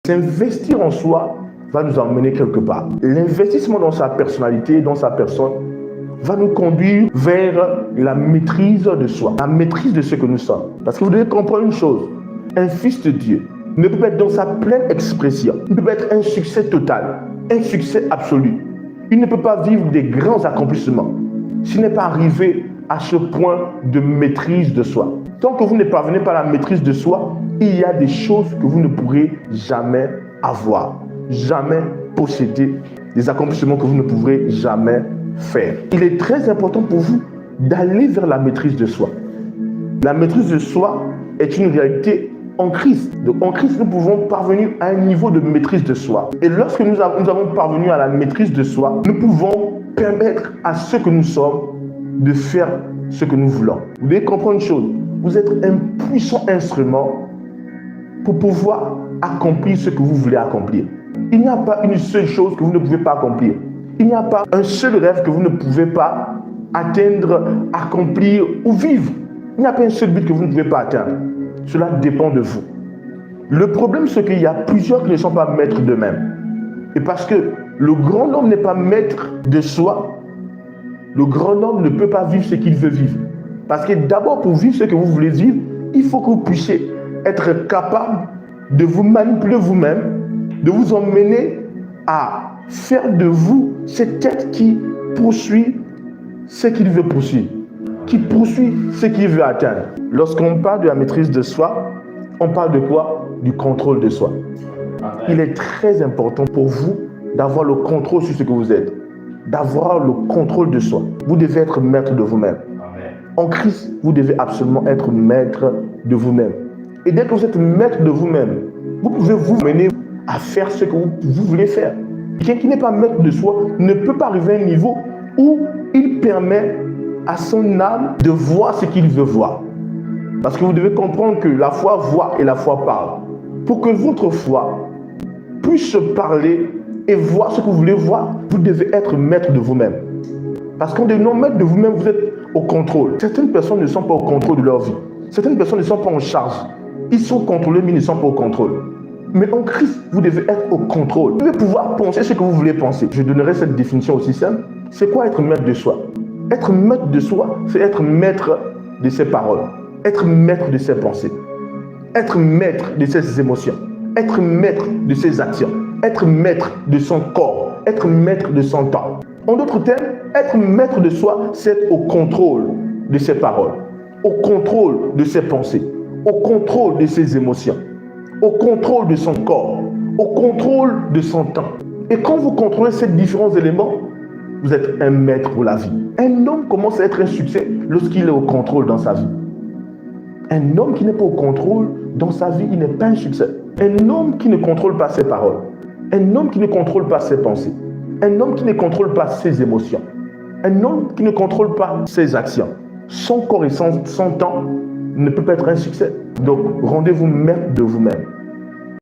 S'investir en soi va nous emmener quelque part. L'investissement dans sa personnalité, dans sa personne, va nous conduire vers la maîtrise de soi, la maîtrise de ce que nous sommes. Parce que vous devez comprendre une chose, un fils de Dieu ne peut pas être dans sa pleine expression, il ne peut pas être un succès total, un succès absolu. Il ne peut pas vivre des grands accomplissements s'il n'est pas arrivé à ce point de maîtrise de soi. Tant que vous ne parvenez pas à la maîtrise de soi, il y a des choses que vous ne pourrez jamais avoir, jamais posséder, des accomplissements que vous ne pourrez jamais faire. Il est très important pour vous d'aller vers la maîtrise de soi. La maîtrise de soi est une réalité en Christ. Donc en Christ, nous pouvons parvenir à un niveau de maîtrise de soi. Et lorsque nous avons parvenu à la maîtrise de soi, nous pouvons permettre à ceux que nous sommes de faire ce que nous voulons. Vous devez comprendre une chose, vous êtes un puissant instrument pour pouvoir accomplir ce que vous voulez accomplir. Il n'y a pas une seule chose que vous ne pouvez pas accomplir. Il n'y a pas un seul rêve que vous ne pouvez pas atteindre, accomplir ou vivre. Il n'y a pas un seul but que vous ne pouvez pas atteindre. Cela dépend de vous. Le problème, c'est qu'il y a plusieurs qui ne sont pas maîtres d'eux-mêmes. Et parce que le grand homme n'est pas maître de soi, le grand homme ne peut pas vivre ce qu'il veut vivre. Parce que d'abord, pour vivre ce que vous voulez vivre, il faut que vous puissiez être capable de vous manipuler vous-même, de vous emmener à faire de vous cette tête qui poursuit ce qu'il veut poursuivre, qui poursuit ce qu'il veut atteindre. Lorsqu'on parle de la maîtrise de soi, on parle de quoi? Du contrôle de soi. Amen. Il est très important pour vous d'avoir le contrôle sur ce que vous êtes, d'avoir le contrôle de soi. Vous devez être maître de vous-même. Amen. En Christ, vous devez absolument être maître de vous-même. Et dès que vous êtes maître de vous-même, vous pouvez vous mener à faire ce que vous voulez faire. Quelqu'un qui n'est pas maître de soi ne peut pas arriver à un niveau où il permet à son âme de voir ce qu'il veut voir. Parce que vous devez comprendre que la foi voit et la foi parle. Pour que votre foi puisse parler et voir ce que vous voulez voir, vous devez être maître de vous-même. Parce qu'en devenant maître de vous-même, vous êtes au contrôle. Certaines personnes ne sont pas au contrôle de leur vie. Certaines personnes ne sont pas en charge. Ils sont contrôlés, mais ils ne sont pas au contrôle. Mais en Christ, vous devez être au contrôle. Vous devez pouvoir penser ce que vous voulez penser. Je donnerai cette définition aussi simple. C'est quoi être maître de soi? Être maître de soi, c'est être maître de ses paroles, être maître de ses pensées, être maître de ses émotions, être maître de ses actions, être maître de son corps, être maître de son temps. En d'autres termes, être maître de soi, c'est être au contrôle de ses paroles, au contrôle de ses pensées, au contrôle de ses émotions, au contrôle de son corps, au contrôle de son temps. Et quand vous contrôlez ces différents éléments, vous êtes un maître pour la vie. Un homme commence à être un succès lorsqu'il est au contrôle dans sa vie. Un homme qui n'est pas au contrôle dans sa vie, il n'est pas un succès. Un homme qui ne contrôle pas ses paroles, un homme qui ne contrôle pas ses pensées, un homme qui ne contrôle pas ses émotions, un homme qui ne contrôle pas ses actions, son corps et son temps ne peut pas être un succès. Donc, rendez-vous maître de vous-même.